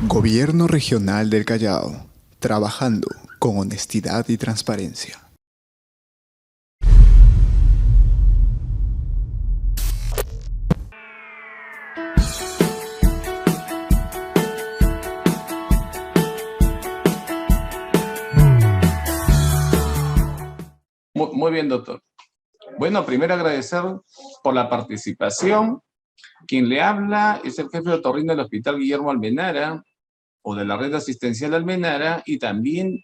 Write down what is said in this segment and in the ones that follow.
Gobierno Regional del Callao, trabajando con honestidad y transparencia. Muy bien, doctor. Bueno, primero agradecer por la participación. Quien le habla es el jefe de otorrino del Hospital Guillermo Almenara o de la Red Asistencial Almenara, y también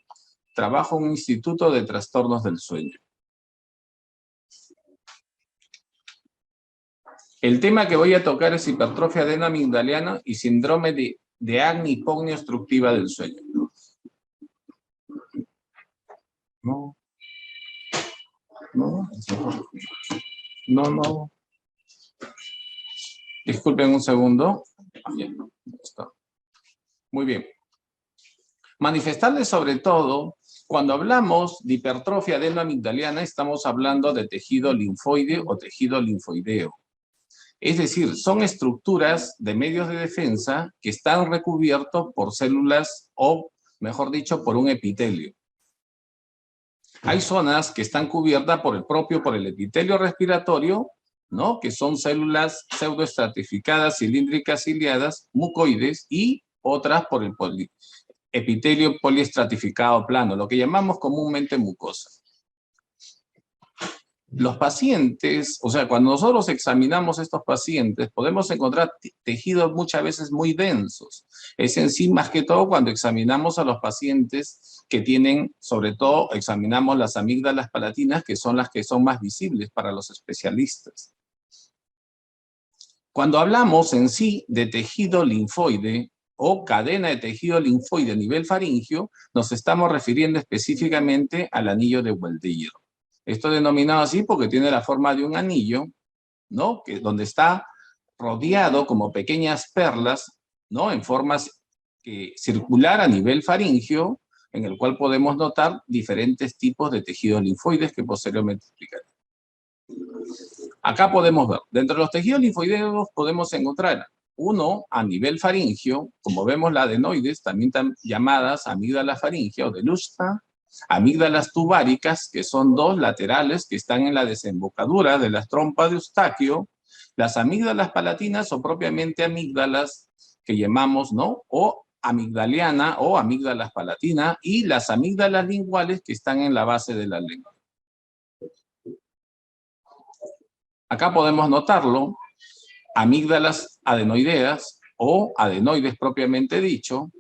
trabajo en un instituto de trastornos del sueño. El tema que voy a tocar es hipertrofia adenoamigdaliana y síndrome de acné hipognia obstructiva del sueño. No. Disculpen un segundo. Muy bien. Manifestarles sobre todo, cuando hablamos de hipertrofia adenoamigdaliana, estamos hablando de tejido linfoide o tejido linfoideo. Es decir, son estructuras de medios de defensa que están recubiertos por células o, mejor dicho, por un epitelio. Hay zonas que están cubiertas por el epitelio respiratorio, ¿no? Que son células pseudoestratificadas, cilíndricas, ciliadas, mucoides, y otras por el epitelio poliestratificado plano, lo que llamamos comúnmente mucosa. Los pacientes, o sea, cuando nosotros examinamos estos pacientes, podemos encontrar tejidos muchas veces muy densos. Es en sí más que todo cuando examinamos a los pacientes que tienen, sobre todo, examinamos las amígdalas palatinas, que son las que son más visibles para los especialistas. Cuando hablamos en sí de tejido linfoide o cadena de tejido linfoide a nivel faríngeo, nos estamos refiriendo específicamente al anillo de Waldeyer. Esto denominado así porque tiene la forma de un anillo, ¿no? Donde está rodeado como pequeñas perlas, ¿no? En formas circular a nivel faríngeo, en el cual podemos notar diferentes tipos de tejidos linfoides que posteriormente explicaré. Acá podemos ver, dentro de los tejidos linfoideos podemos encontrar uno a nivel faríngeo, como vemos las adenoides, también llamadas amígdalas faringeas o de Luschka, amígdalas tubáricas, que son dos laterales que están en la desembocadura de las trompas de Eustaquio, las amígdalas palatinas o propiamente amígdalas que llamamos, ¿no? O amigdaliana o amígdalas palatina, y las amígdalas linguales que están en la base de la lengua. Acá podemos notarlo, amígdalas adenoideas o adenoides propiamente dicho.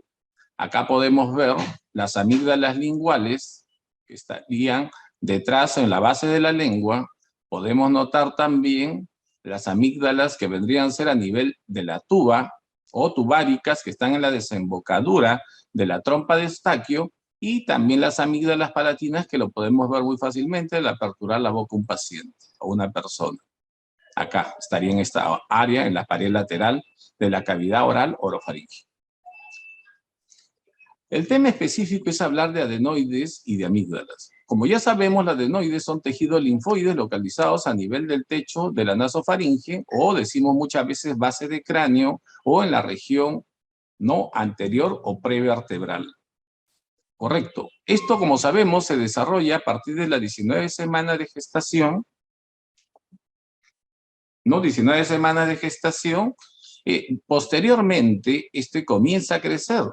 Acá podemos ver las amígdalas linguales que estarían detrás en la base de la lengua. Podemos notar también las amígdalas que vendrían a ser a nivel de la tuba o tubáricas que están en la desembocadura de la trompa de Eustaquio, y también las amígdalas palatinas que lo podemos ver muy fácilmente al aperturar la boca a un paciente o una persona. Acá estaría en esta área, en la pared lateral de la cavidad oral orofaríngea. El tema específico es hablar de adenoides y de amígdalas. Como ya sabemos, las adenoides son tejidos linfoides localizados a nivel del techo de la nasofaringe, o decimos muchas veces base de cráneo, o en la región no anterior o prevertebral. Correcto. Esto, como sabemos, se desarrolla a partir de las 19 semanas de gestación, ¿no? 19 semanas de gestación. Posteriormente, comienza a crecer.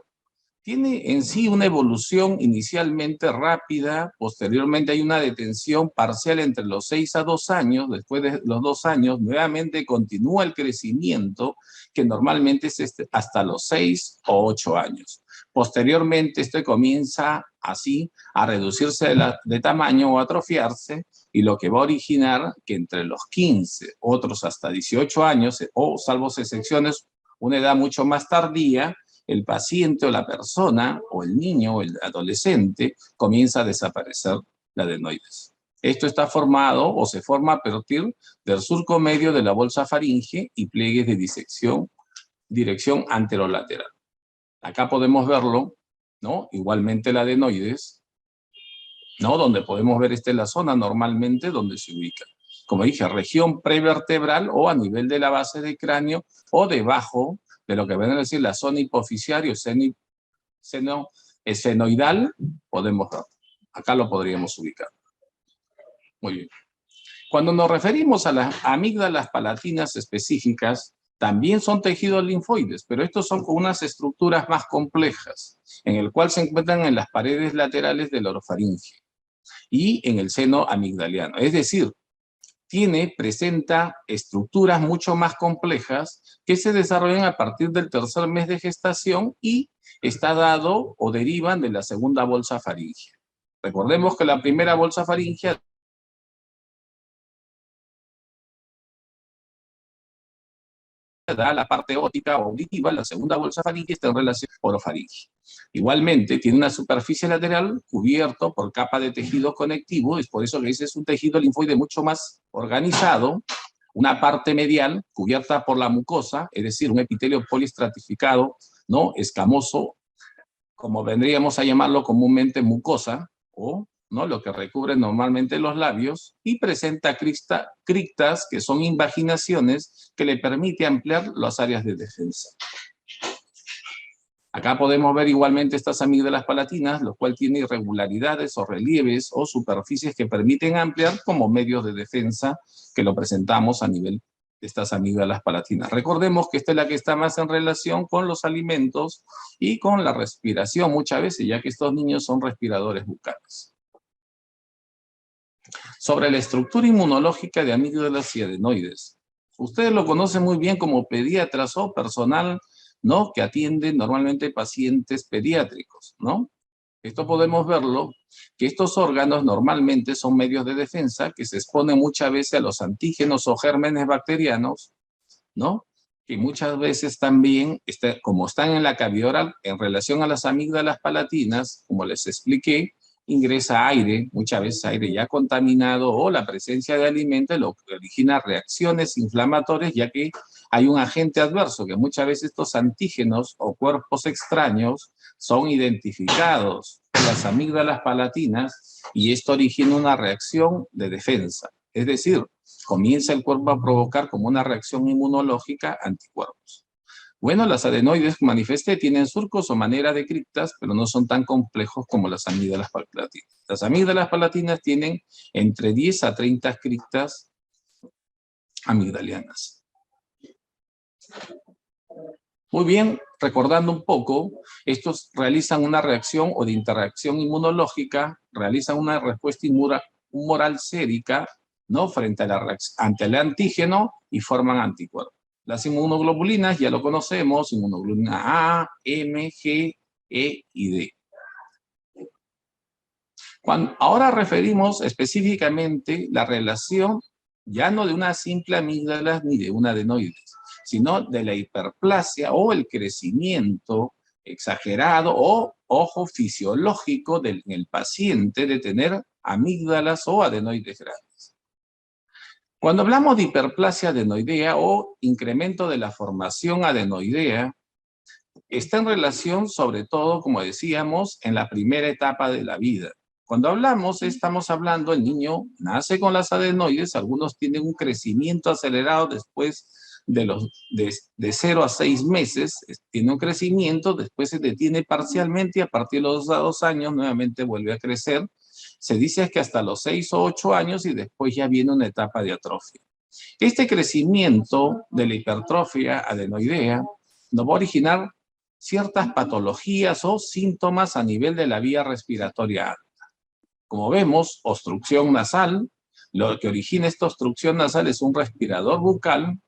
Tiene en sí una evolución inicialmente rápida, posteriormente hay una detención parcial entre los 6 a 2 años, después de los 2 años nuevamente continúa el crecimiento, que normalmente es hasta los 6 o 8 años. Posteriormente comienza así a reducirse de tamaño o atrofiarse, y lo que va a originar que entre los 15, otros hasta 18 años, o salvo excepciones, una edad mucho más tardía, el paciente o la persona, o el niño o el adolescente, comienza a desaparecer la adenoides. Esto está formado o se forma a partir del surco medio de la bolsa faringe y pliegues de disección, dirección anterolateral. Acá podemos verlo, ¿no? Igualmente la adenoides, ¿no? Donde podemos ver la zona normalmente donde se ubica. Como dije, región prevertebral o a nivel de la base del cráneo o debajo de lo que viene a decir la zona hipoficiaria o esfenoidal, podemos ver. Acá lo podríamos ubicar. Muy bien. Cuando nos referimos a las amígdalas palatinas específicas, también son tejidos linfoides, pero estos son con unas estructuras más complejas, en el cual se encuentran en las paredes laterales de la orofaringe y en el seno amigdaliano. Es decir, presenta estructuras mucho más complejas que se desarrollan a partir del tercer mes de gestación y está dado o derivan de la segunda bolsa faríngea. Recordemos que la primera bolsa faríngea da la parte óptica o auditiva, la segunda bolsa faríngea está en relación orofaringe. Igualmente, tiene una superficie lateral cubierto por capa de tejido conectivo, es por eso que ese es un tejido linfoide mucho más organizado, una parte medial cubierta por la mucosa, es decir, un epitelio poliestratificado, ¿no? Escamoso, como vendríamos a llamarlo comúnmente mucosa, o ¿no? Lo que recubre normalmente los labios, y presenta criptas, que son invaginaciones que le permite ampliar las áreas de defensa. Acá podemos ver igualmente estas amígdalas palatinas, lo cual tiene irregularidades o relieves o superficies que permiten ampliar como medios de defensa que lo presentamos a nivel de estas amígdalas palatinas. Recordemos que esta es la que está más en relación con los alimentos y con la respiración muchas veces, ya que estos niños son respiradores bucales. Sobre la estructura inmunológica de amígdalas y adenoides. Ustedes lo conocen muy bien como pediatras o personal, ¿no? Que atiende normalmente pacientes pediátricos, ¿no? Esto podemos verlo, que estos órganos normalmente son medios de defensa que se exponen muchas veces a los antígenos o gérmenes bacterianos, ¿no? Que muchas veces también, como están en la cavidad oral, en relación a las amígdalas palatinas, como les expliqué, ingresa aire, muchas veces aire ya contaminado o la presencia de alimentos, lo que origina reacciones inflamatorias, ya que hay un agente adverso, que muchas veces estos antígenos o cuerpos extraños son identificados por las amígdalas palatinas y esto origina una reacción de defensa. Es decir, comienza el cuerpo a provocar como una reacción inmunológica anticuerpos. Bueno, las adenoides, como manifesté, tienen surcos o manera de criptas, pero no son tan complejos como las amígdalas palatinas. Las amígdalas palatinas tienen entre 10 a 30 criptas amigdalianas. Muy bien, recordando un poco, estos realizan una reacción o de interacción inmunológica, realizan una respuesta humoral sérica, ¿no? Frente a ante el antígeno y forman anticuerpos. Las inmunoglobulinas ya lo conocemos, inmunoglobulina A, M, G, E y D. Ahora referimos específicamente la relación ya no de una simple amígdala ni de una adenoides, sino de la hiperplasia o el crecimiento exagerado o, ojo, fisiológico en el paciente de tener amígdalas o adenoides grandes. Cuando hablamos de hiperplasia adenoidea o incremento de la formación adenoidea, está en relación sobre todo, como decíamos, en la primera etapa de la vida. Cuando hablamos, estamos hablando, el niño nace con las adenoides, algunos tienen un crecimiento acelerado después de 0 a 6 meses, tiene un crecimiento, después se detiene parcialmente y a partir de los 2 años nuevamente vuelve a crecer. Se dice que hasta los 6 o 8 años y después ya viene una etapa de atrofia. Este crecimiento de la hipertrofia adenoidea nos va a originar ciertas patologías o síntomas a nivel de la vía respiratoria alta. Como vemos, obstrucción nasal, lo que origina esta obstrucción nasal es un respirador bucal.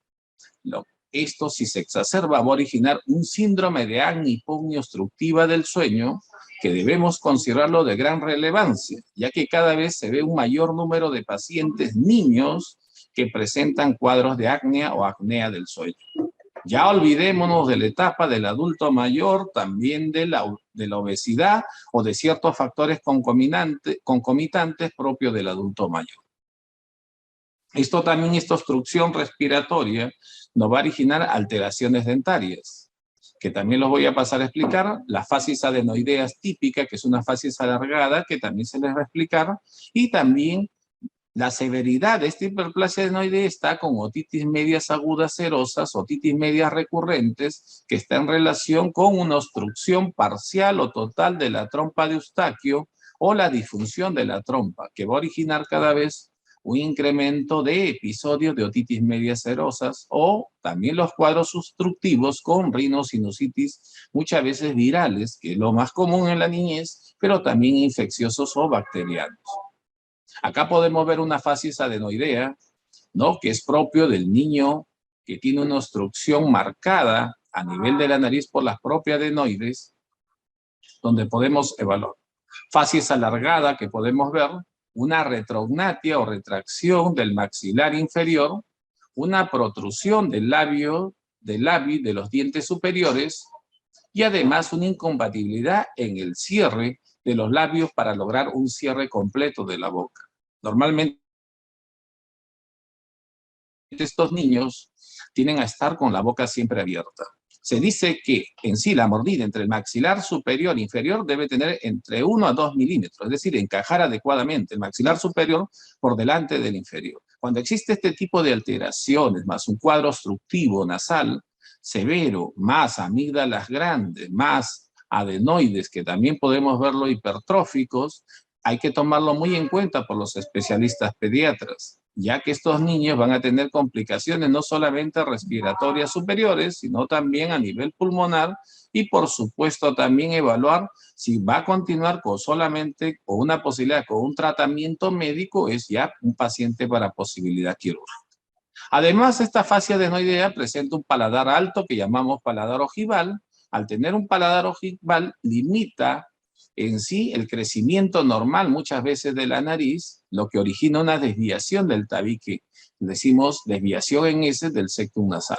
Esto, si se exacerba, va a originar un síndrome de apnea hipognia obstructiva del sueño que debemos considerarlo de gran relevancia, ya que cada vez se ve un mayor número de pacientes niños que presentan cuadros de apnea o apnea del sueño. Ya olvidémonos de la etapa del adulto mayor, también de la obesidad o de ciertos factores concomitantes propios del adulto mayor. Esto también, esta obstrucción respiratoria, nos va a originar alteraciones dentarias, que también los voy a pasar a explicar. La facies adenoideas típica, que es una facies alargada, que también se les va a explicar, y también La severidad de esta hiperplasia adenoidea está con otitis medias agudas serosas, otitis medias recurrentes, que está en relación con una obstrucción parcial o total de la trompa de Eustaquio o la disfunción de la trompa, que va a originar cada vez un incremento de episodios de otitis medias serosas o también los cuadros obstructivos con rinosinusitis, muchas veces virales, que es lo más común en la niñez, pero también infecciosos o bacterianos. Acá podemos ver una facies adenoidea, ¿no? Que es propio del niño que tiene una obstrucción marcada a nivel de la nariz por las propias adenoides, donde podemos evaluar. Facies alargada, que podemos ver una retrognatia o retracción del maxilar inferior, una protrusión del labio, de los dientes superiores, y además una incompatibilidad en el cierre de los labios para lograr un cierre completo de la boca. Normalmente estos niños tienden a estar con la boca siempre abierta. Se dice que en sí la mordida entre el maxilar superior e inferior debe tener entre 1 a 2 milímetros, es decir, encajar adecuadamente el maxilar superior por delante del inferior. Cuando existe este tipo de alteraciones, más un cuadro obstructivo nasal severo, más amígdalas grandes, más adenoides, que también podemos verlo hipertróficos, hay que tomarlo muy en cuenta por los especialistas pediatras, ya que estos niños van a tener complicaciones no solamente respiratorias superiores, sino también a nivel pulmonar y por supuesto también evaluar si va a continuar con solamente con una posibilidad, con un tratamiento médico, es ya un paciente para posibilidad quirúrgica. Además, esta fascia adenoidea presenta un paladar alto que llamamos paladar ojival. Al tener un paladar ojival, limita en sí el crecimiento normal muchas veces de la nariz, lo que origina una desviación del tabique. Decimos desviación en ese del septum nasal.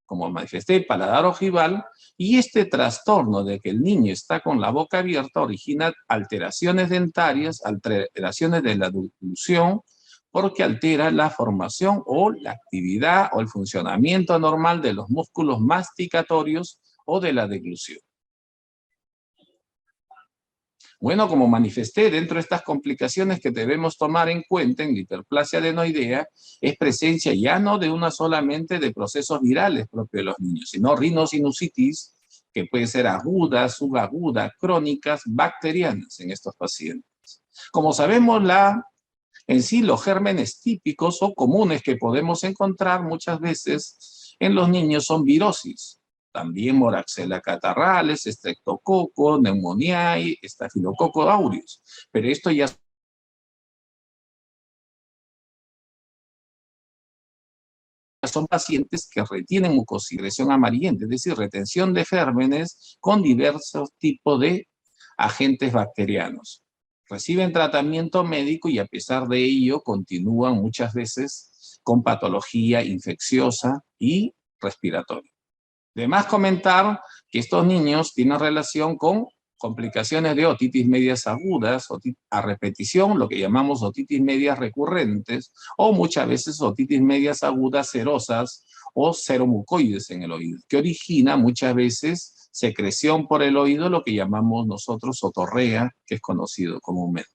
Como manifesté, paladar ojival, y este trastorno de que el niño está con la boca abierta origina alteraciones dentarias, alteraciones de la deglución, porque altera la formación o la actividad o el funcionamiento normal de los músculos masticatorios o de la deglución. Bueno, como manifesté, dentro de estas complicaciones que debemos tomar en cuenta en la hiperplasia adenoidea, es presencia ya no de una solamente de procesos virales propios de los niños, sino rinosinusitis, que puede ser aguda, subaguda, crónicas, bacterianas en estos pacientes. Como sabemos, en sí, los gérmenes típicos o comunes que podemos encontrar muchas veces en los niños son virosis. También Moraxella catarrales, Streptococcus, Pneumoniae, Staphylococcus aureus. Pero esto ya son pacientes que retienen mucosecreción amarillenta, es decir, retención de gérmenes con diversos tipos de agentes bacterianos. Reciben tratamiento médico y a pesar de ello continúan muchas veces con patología infecciosa y respiratoria. Además, comentar que estos niños tienen relación con complicaciones de otitis medias agudas, a repetición, lo que llamamos otitis medias recurrentes, o muchas veces otitis medias agudas serosas o seromucoides en el oído, que origina muchas veces secreción por el oído, lo que llamamos nosotros otorrea, que es conocido comúnmente.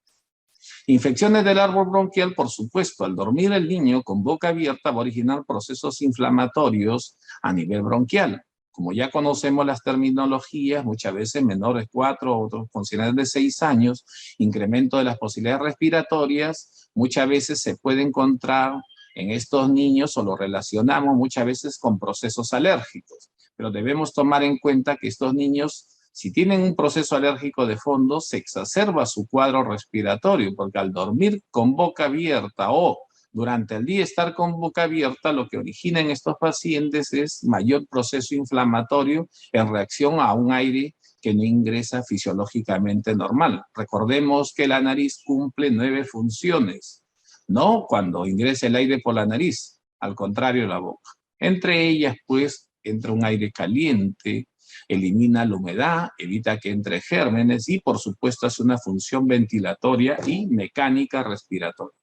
Infecciones del árbol bronquial, por supuesto, al dormir el niño con boca abierta va a originar procesos inflamatorios a nivel bronquial. Como ya conocemos las terminologías, muchas veces menores 4, otros considerados de 6 años, incremento de las posibilidades respiratorias, muchas veces se puede encontrar en estos niños o lo relacionamos muchas veces con procesos alérgicos. Pero debemos tomar en cuenta que estos niños, si tienen un proceso alérgico de fondo, se exacerba su cuadro respiratorio, porque al dormir con boca abierta o durante el día estar con boca abierta, lo que origina en estos pacientes es mayor proceso inflamatorio en reacción a un aire que no ingresa fisiológicamente normal. Recordemos que la nariz cumple 9 funciones, no cuando ingresa el aire por la nariz, al contrario la boca. Entre ellas, pues, entra un aire caliente, elimina la humedad, evita que entre gérmenes y, por supuesto, hace una función ventilatoria y mecánica respiratoria.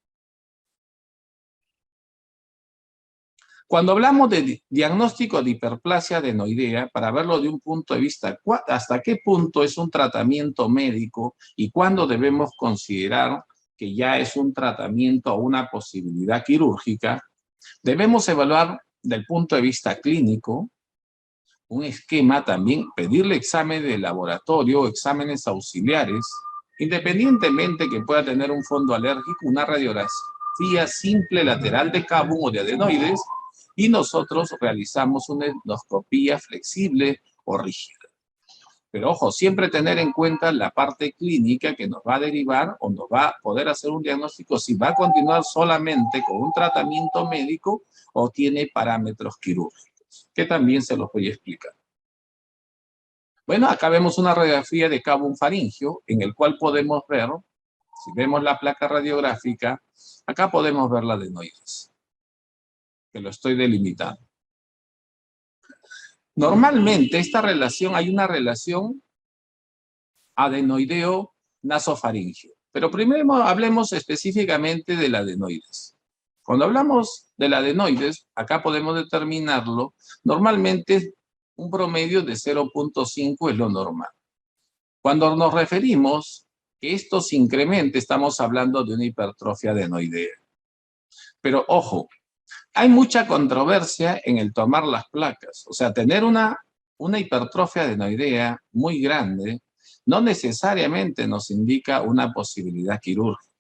Cuando hablamos de diagnóstico de hiperplasia adenoidea, para verlo de un punto de vista, ¿hasta qué punto es un tratamiento médico y cuándo debemos considerar que ya es un tratamiento o una posibilidad quirúrgica, debemos evaluar del punto de vista clínico un esquema, también pedirle examen de laboratorio, exámenes auxiliares, independientemente que pueda tener un fondo alérgico, una radiografía simple lateral de Kabum o de adenoides, y nosotros realizamos una endoscopía flexible o rígida. Pero ojo, siempre tener en cuenta la parte clínica que nos va a derivar o nos va a poder hacer un diagnóstico si va a continuar solamente con un tratamiento médico o tiene parámetros quirúrgicos, que también se los voy a explicar. Bueno, acá vemos una radiografía de Kabum faríngeo en el cual podemos ver, si vemos la placa radiográfica, acá podemos ver la adenoides, que lo estoy delimitando. Normalmente hay una relación adenoideo-nasofaringeo. Pero primero hablemos específicamente del adenoides. Cuando hablamos del adenoides, acá podemos determinarlo, normalmente un promedio de 0.5 es lo normal. Cuando nos referimos que esto se incremente, estamos hablando de una hipertrofia adenoidea. Pero ojo, hay mucha controversia en el tomar las placas. O sea, tener una hipertrofia adenoidea muy grande no necesariamente nos indica una posibilidad quirúrgica.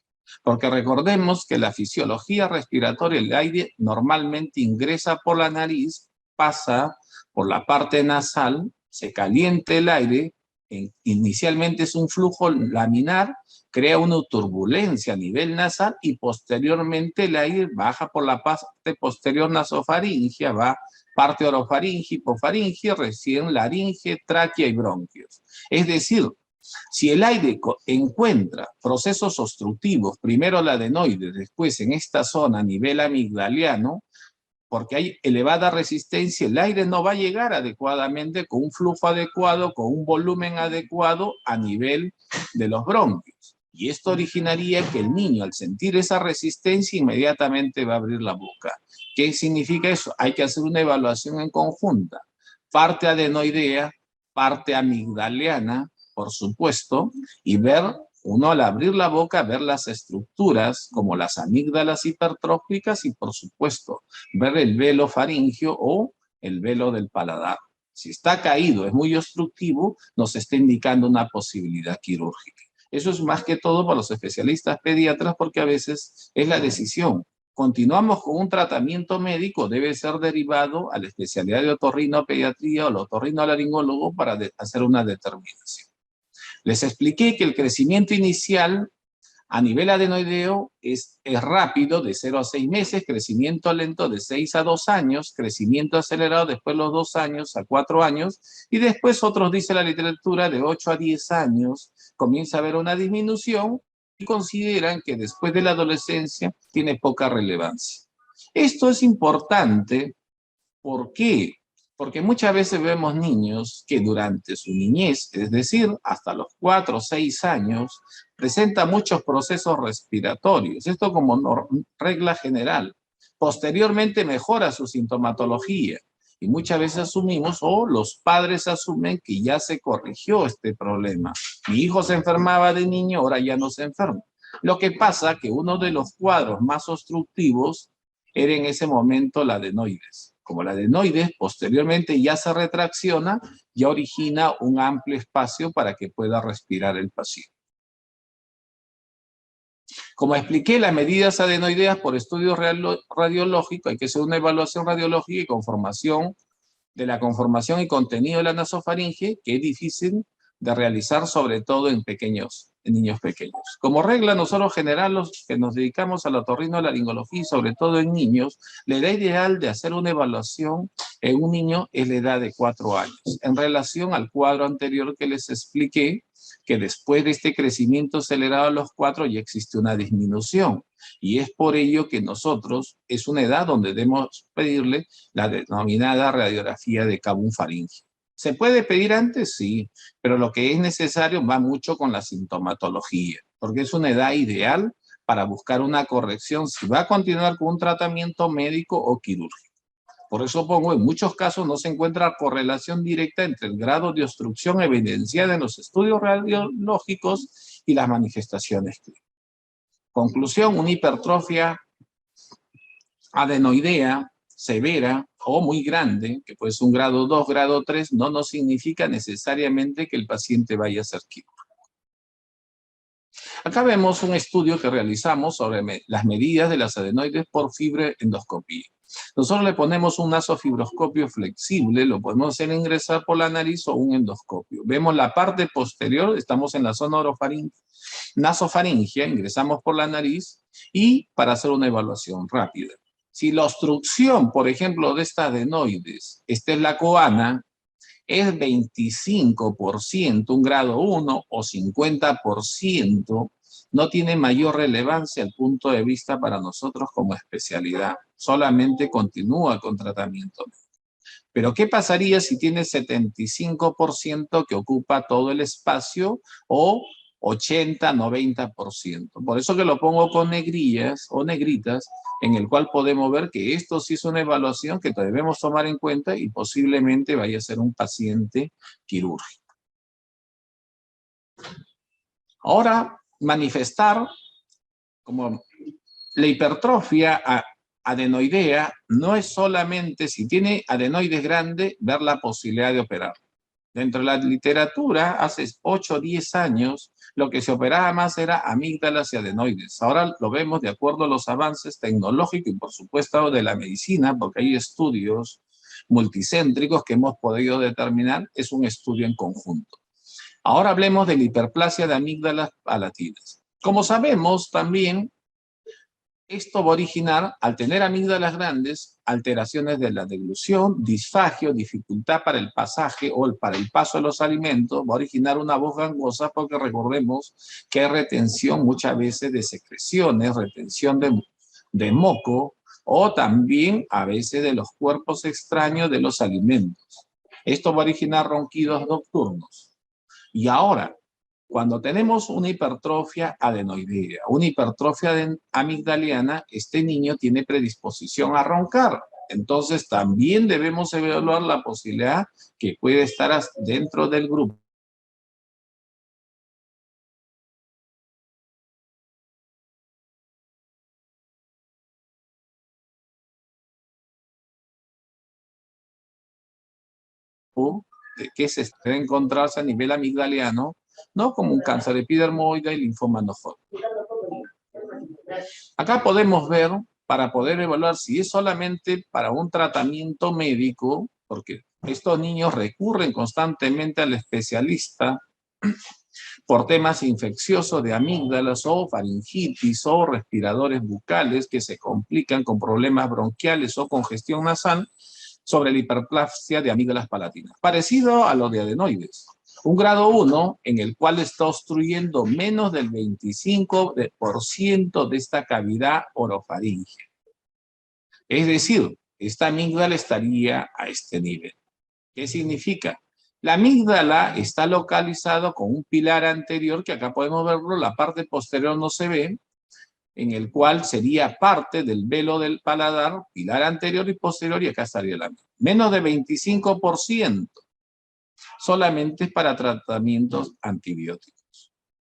Porque recordemos que la fisiología respiratoria, el aire normalmente ingresa por la nariz, pasa por la parte nasal, se calienta el aire, inicialmente es un flujo laminar, crea una turbulencia a nivel nasal y posteriormente el aire baja por la parte posterior nasofaringea, va parte orofaringe, hipofaringe, recién laringe, tráquea y bronquios. Es decir, si el aire encuentra procesos obstructivos, primero la adenoide, después en esta zona a nivel amigdaliano, porque hay elevada resistencia, el aire no va a llegar adecuadamente con un flujo adecuado, con un volumen adecuado a nivel de los bronquios. Y esto originaría que el niño, al sentir esa resistencia, inmediatamente va a abrir la boca. ¿Qué significa eso? Hay que hacer una evaluación en conjunta. Parte adenoidea, parte amigdaliana, por supuesto, y ver, uno al abrir la boca, ver las estructuras como las amígdalas hipertróficas y, por supuesto, ver el velo faríngeo o el velo del paladar. Si está caído, es muy obstructivo, nos está indicando una posibilidad quirúrgica. Eso es más que todo para los especialistas pediatras porque a veces es la decisión. Continuamos con un tratamiento médico, debe ser derivado a la especialidad de otorrinopediatría o al otorrinolaringólogo para hacer una determinación. Les expliqué que el crecimiento inicial a nivel adenoideo es rápido, de 0 a 6 meses, crecimiento lento de 6 a 2 años, crecimiento acelerado después de los 2 años a 4 años, y después otros, dice la literatura, de 8 a 10 años comienza a haber una disminución y consideran que después de la adolescencia tiene poca relevancia. Esto es importante, ¿por qué? Porque muchas veces vemos niños que durante su niñez, es decir, hasta los 4 o 6 años, presentan muchos procesos respiratorios. Esto como regla general. Posteriormente mejora su sintomatología. Y muchas veces asumimos, o los padres asumen que ya se corrigió este problema. Mi hijo se enfermaba de niño, ahora ya no se enferma. Lo que pasa que uno de los cuadros más obstructivos era en ese momento la adenoides. Como la adenoides posteriormente ya se retracciona, ya origina un amplio espacio para que pueda respirar el paciente. Como expliqué, las medidas adenoideas por estudio radiológico, hay que hacer una evaluación radiológica y conformación de la conformación y contenido de la nasofaringe, que es difícil de realizar, sobre todo en niños pequeños. Como regla, nosotros general, los que nos dedicamos a la otorrinolaringología, sobre todo en niños, la edad ideal de hacer una evaluación en un niño es la edad de 4 años. En relación al cuadro anterior que les expliqué, que después de este crecimiento acelerado a los 4 ya existe una disminución. Y es por ello que nosotros, es una edad donde debemos pedirle la denominada radiografía de Kabum faríngeo. ¿Se puede pedir antes? Sí, pero lo que es necesario va mucho con la sintomatología, porque es una edad ideal para buscar una corrección si va a continuar con un tratamiento médico o quirúrgico. Por eso pongo, en muchos casos no se encuentra correlación directa entre el grado de obstrucción evidenciada en los estudios radiológicos y las manifestaciones clínicas. Conclusión, una hipertrofia adenoidea severa o muy grande, que puede ser un grado 2, grado 3, no nos significa necesariamente que el paciente vaya a ser quirúrgico. Acá vemos un estudio que realizamos sobre las medidas de las adenoides por fibroendoscopía. Nosotros le ponemos un nasofibroscopio flexible, lo podemos hacer ingresar por la nariz o un endoscopio. Vemos la parte posterior, estamos en la zona nasofaringea, ingresamos por la nariz y para hacer una evaluación rápida. Si la obstrucción, por ejemplo, de estas adenoides, esta es la coana, es 25%, un grado 1 o 50%, no tiene mayor relevancia al punto de vista para nosotros como especialidad. Solamente continúa con tratamiento. Pero ¿qué pasaría si tiene 75% que ocupa todo el espacio o 80, 90%? Por eso que lo pongo con negrillas o negritas, en el cual podemos ver que esto sí es una evaluación que debemos tomar en cuenta y posiblemente vaya a ser un paciente quirúrgico. Ahora, manifestar como la hipertrofia adenoidea no es solamente, si tiene adenoides grandes, ver la posibilidad de operar. Dentro de la literatura, hace 8 o 10 años, lo que se operaba más era amígdalas y adenoides. Ahora lo vemos de acuerdo a los avances tecnológicos y, por supuesto, de la medicina, porque hay estudios multicéntricos que hemos podido determinar, es un estudio en conjunto. Ahora hablemos de la hiperplasia de amígdalas palatinas. Como sabemos, también esto va a originar, al tener amígdalas grandes, alteraciones de la deglución, disfagio, dificultad para el pasaje o para el paso de los alimentos, va a originar una voz gangosa porque recordemos que hay retención muchas veces de secreciones, retención de moco o también a veces de los cuerpos extraños de los alimentos. Esto va a originar ronquidos nocturnos. Y ahora, cuando tenemos una hipertrofia adenoidea, una hipertrofia amigdaliana, este niño tiene predisposición a roncar. Entonces también debemos evaluar la posibilidad que puede estar dentro del grupo. De que se puede encontrarse a nivel amigdaliano, no como un cáncer epidermoide y linfoma no Hodgkin. Acá podemos ver, para poder evaluar si es solamente para un tratamiento médico, porque estos niños recurren constantemente al especialista por temas infecciosos de amígdalas o faringitis o respiradores bucales que se complican con problemas bronquiales o congestión nasal, sobre la hiperplasia de amígdalas palatinas. Parecido a lo de adenoides. Un grado 1 en el cual está obstruyendo menos del 25% de esta cavidad orofaringea. Es decir, esta amígdala estaría a este nivel. ¿Qué significa? La amígdala está localizada con un pilar anterior, que acá podemos verlo, la parte posterior no se ve, en el cual sería parte del velo del paladar, pilar anterior y posterior, y acá estaría la amígdala. Menos de 25%. Solamente es para tratamientos antibióticos.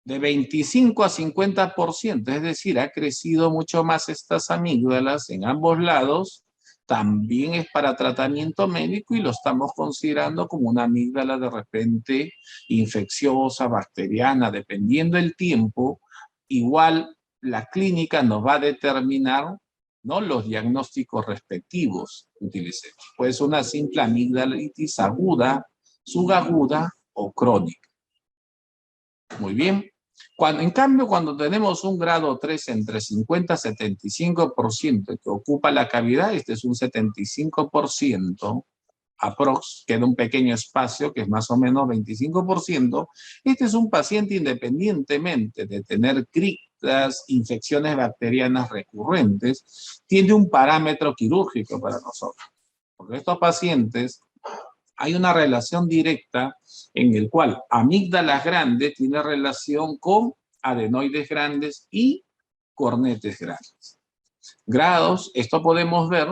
De 25 a 50%, es decir, ha crecido mucho más estas amígdalas en ambos lados, también es para tratamiento médico y lo estamos considerando como una amígdala de repente infecciosa, bacteriana, dependiendo del tiempo, igual la clínica nos va a determinar, ¿no?, los diagnósticos respectivos que utilicemos. Puede ser una simple amigdalitis aguda, subaguda o crónica. Muy bien. En cambio, cuando tenemos un grado 3 entre 50 y 75% que ocupa la cavidad, este es un 75%, aprox, queda un pequeño espacio que es más o menos 25%, este es un paciente independientemente de tener criptas, infecciones bacterianas recurrentes, tiene un parámetro quirúrgico para nosotros. Porque estos pacientes hay una relación directa en el cual amígdalas grandes tiene relación con adenoides grandes y cornetes grandes. Grados, esto podemos ver,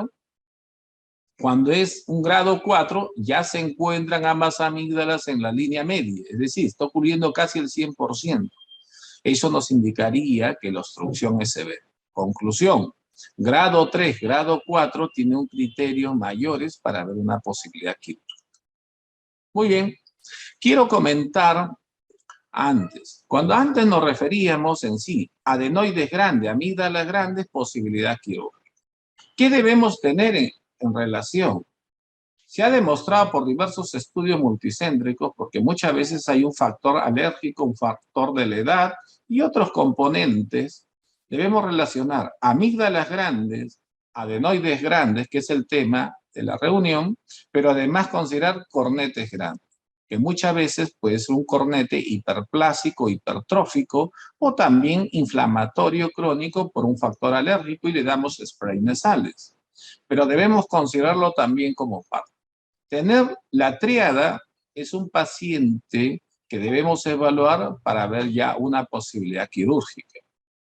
cuando es un grado 4, ya se encuentran ambas amígdalas en la línea media, es decir, está ocurriendo casi el 100%. Eso nos indicaría que la obstrucción es severa. Conclusión, grado 3, grado 4 tiene un criterio mayores para ver una posibilidad quirúrgica. Muy bien, quiero comentar antes. Cuando antes nos referíamos en sí a adenoides grandes, amígdalas grandes, posibilidad quirúrgica. ¿Qué debemos tener en relación? Se ha demostrado por diversos estudios multicéntricos, porque muchas veces hay un factor alérgico, un factor de la edad y otros componentes. Debemos relacionar amígdalas grandes, adenoides grandes, que es el tema de la reunión, pero además considerar cornetes grandes, que muchas veces puede ser un cornete hiperplásico, hipertrófico, o también inflamatorio crónico por un factor alérgico y le damos spray nasales. Pero debemos considerarlo también como parte. Tener la tríada es un paciente que debemos evaluar para ver ya una posibilidad quirúrgica,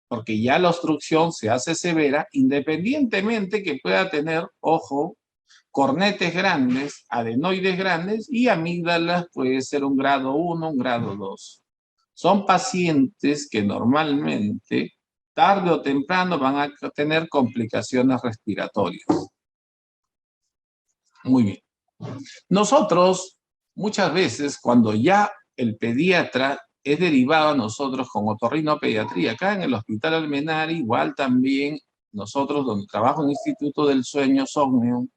porque ya la obstrucción se hace severa independientemente que pueda tener, ojo, cornetes grandes, adenoides grandes y amígdalas puede ser un grado 1, un grado 2. Son pacientes que normalmente, tarde o temprano, van a tener complicaciones respiratorias. Muy bien. Nosotros, muchas veces, cuando ya el pediatra es derivado a nosotros con otorrinopediatría, acá en el Hospital Almenari, igual también nosotros, donde trabajo en el Instituto del Sueño, Somnium,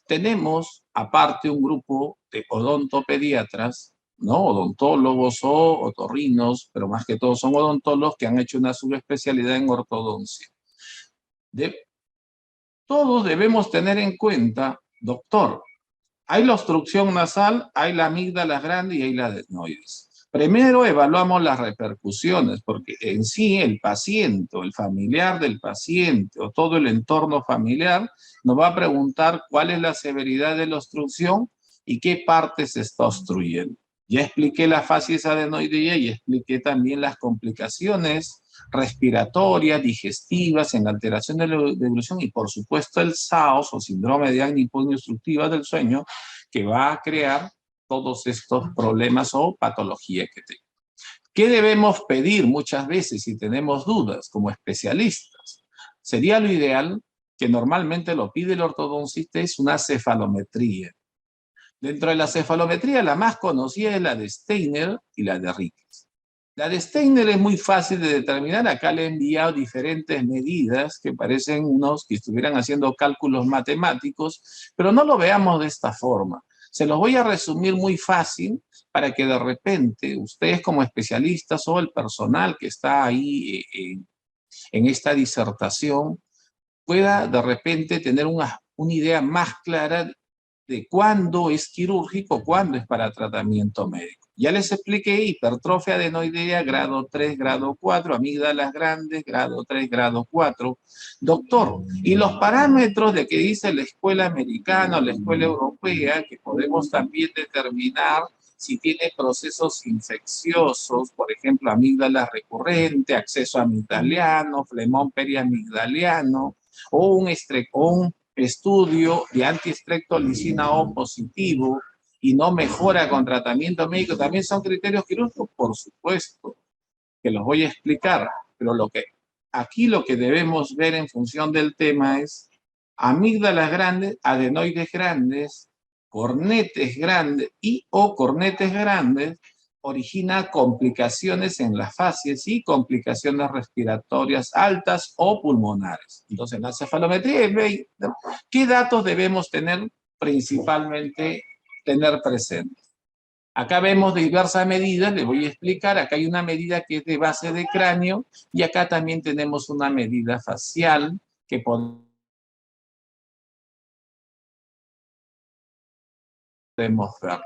tenemos aparte un grupo de odontopediatras, ¿no? Odontólogos o otorrinos, pero más que todo son odontólogos que han hecho una subespecialidad en ortodoncia. Todos debemos tener en cuenta, doctor, hay la obstrucción nasal, hay la amígdala grande y hay la adenoides. Primero evaluamos las repercusiones, porque en sí el paciente o el familiar del paciente o todo el entorno familiar nos va a preguntar cuál es la severidad de la obstrucción y qué parte se está obstruyendo. Ya expliqué la facies adenoidea y expliqué también las complicaciones respiratorias, digestivas, en alteración de la evolución y por supuesto el SAOS o síndrome de apnea obstructiva del sueño que va a crear todos estos problemas o patologías que tengo. ¿Qué debemos pedir muchas veces si tenemos dudas como especialistas? Sería lo ideal, que normalmente lo pide el ortodoncista, es una cefalometría. Dentro de la cefalometría, la más conocida es la de Steiner y la de Ricketts. La de Steiner es muy fácil de determinar. Acá le he enviado diferentes medidas que parecen unos que estuvieran haciendo cálculos matemáticos, pero no lo veamos de esta forma. Se los voy a resumir muy fácil para que de repente ustedes como especialistas o el personal que está ahí en esta disertación pueda de repente tener una idea más clara de cuándo es quirúrgico, cuándo es para tratamiento médico. Ya les expliqué hipertrofia adenoidea, grado 3, grado 4, amígdalas grandes, grado 3, grado 4. Doctor, y los parámetros de que dice la escuela americana o la escuela europea, que podemos también determinar si tiene procesos infecciosos, por ejemplo, amígdala recurrente, acceso amigdaliano, flemón periamigdaliano, o un estudio de antiestreptolicina O positivo y no mejora con tratamiento médico, también son criterios quirúrgicos, por supuesto, que los voy a explicar, pero aquí lo que debemos ver en función del tema es amígdalas grandes, adenoides grandes, cornetes grandes y o cornetes grandes, origina complicaciones en las facies y complicaciones respiratorias altas o pulmonares. Entonces, en la cefalometría, ¿qué datos debemos tener principalmente tener presentes? Acá vemos diversas medidas, les voy a explicar. Acá hay una medida que es de base de cráneo y acá también tenemos una medida facial que podemos ver.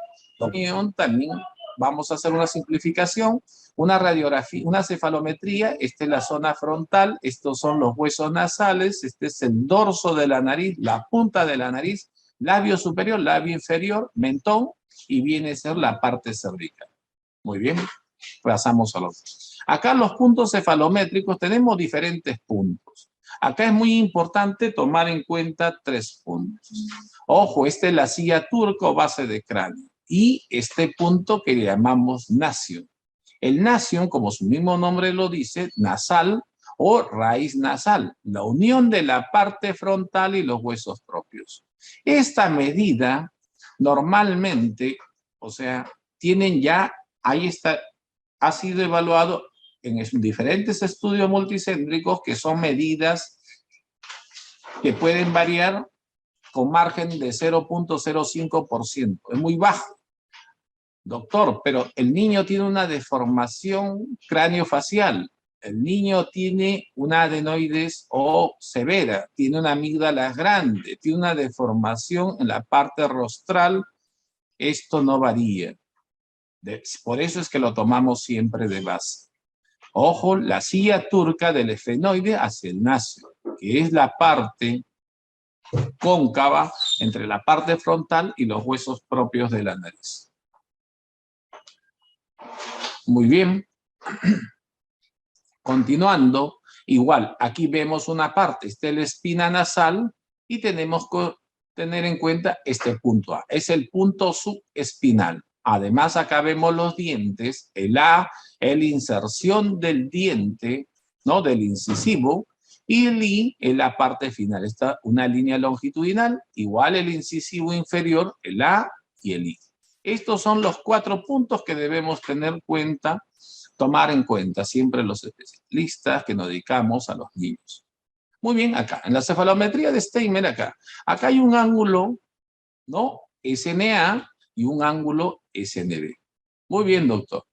También vamos a hacer una simplificación, una radiografía, una cefalometría. Esta es la zona frontal, estos son los huesos nasales, este es el dorso de la nariz, la punta de la nariz, labio superior, labio inferior, mentón y viene a ser la parte cervical. Muy bien, pasamos a los. Acá los puntos cefalométricos tenemos diferentes puntos. Acá es muy importante tomar en cuenta 3 puntos. Ojo, esta es la silla turca o base de cráneo. Y este punto que le llamamos nacio. El nasion, como su mismo nombre lo dice, nasal o raíz nasal, la unión de la parte frontal y los huesos propios. Esta medida normalmente, o sea, tienen ya, ahí está, ha sido evaluado en diferentes estudios multicéntricos que son medidas que pueden variar con margen de 0.05%. Es muy bajo. Doctor, pero el niño tiene una deformación craneofacial. El niño tiene una adenoides o severa, tiene una amígdala grande, tiene una deformación en la parte rostral. Esto no varía. Por eso es que lo tomamos siempre de base. Ojo, la silla turca del esfenoide hacia el naso, que es la parte cóncava entre la parte frontal y los huesos propios de la nariz. Muy bien. Continuando, igual, aquí vemos una parte, esta es la espina nasal, y tenemos que tener en cuenta este punto A. Es el punto subespinal. Además, acá vemos los dientes, el A, la inserción del diente, ¿no? Del incisivo, y el I es la parte final. Está una línea longitudinal, igual el incisivo inferior, el A y el I. Estos son los 4 puntos que debemos tener cuenta, tomar en cuenta siempre los especialistas que nos dedicamos a los niños. Muy bien, acá, en la cefalometría de Steinmer, acá hay un ángulo, ¿no? SNA y un ángulo SNB. Muy bien, doctor.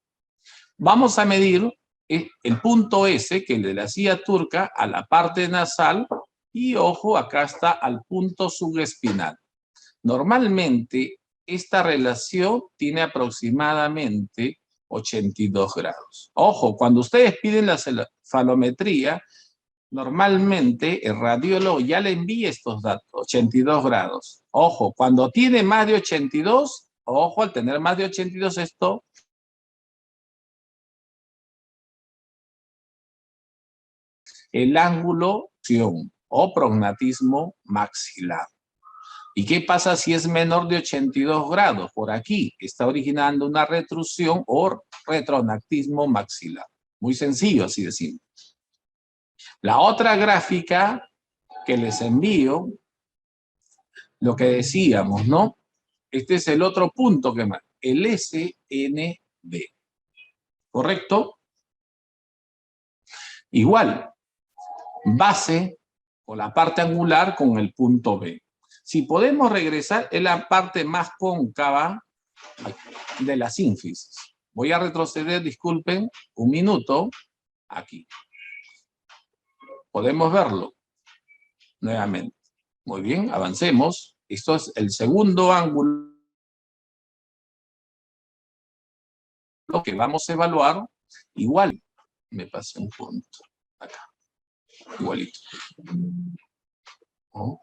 Vamos a medir el punto S, que es el de la silla turca, a la parte nasal, y ojo, acá está al punto subespinal. Normalmente, esta relación tiene aproximadamente 82 grados. Ojo, cuando ustedes piden la cefalometría, normalmente el radiólogo ya le envía estos datos, 82 grados. Ojo, cuando tiene más de 82, ojo, al tener más de 82 esto, el ángulo o prognatismo maxilar. ¿Y qué pasa si es menor de 82 grados? Por aquí está originando una retrusión o retrognatismo maxilar. Muy sencillo, así decimos. La otra gráfica que les envío, lo que decíamos, ¿no? Este es el otro punto que más, el SNB. ¿Correcto? Igual, base o la parte angular con el punto B. Si podemos regresar, es la parte más cóncava de la sínfisis. Voy a retroceder, disculpen, un minuto, aquí. Podemos verlo nuevamente. Muy bien, avancemos. Esto es el segundo ángulo que vamos a evaluar. Igual, me pasé un punto. Acá. Igualito. Oh,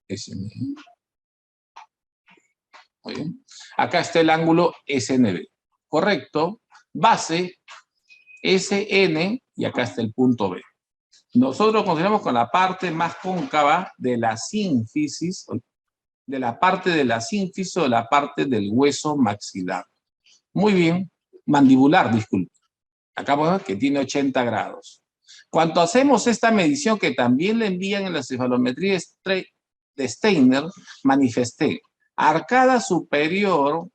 SNB. Muy bien. Acá está el ángulo SNB. Correcto. Base SN y acá está el punto B. Nosotros continuamos con la parte más cóncava de la sínfisis, de la parte de la sínfisis o de la parte del hueso maxilar. Muy bien. Mandibular, disculpe. Acá podemos ver que tiene 80 grados. Cuando hacemos esta medición que también le envían en la cefalometría de Steiner, manifesté arcada superior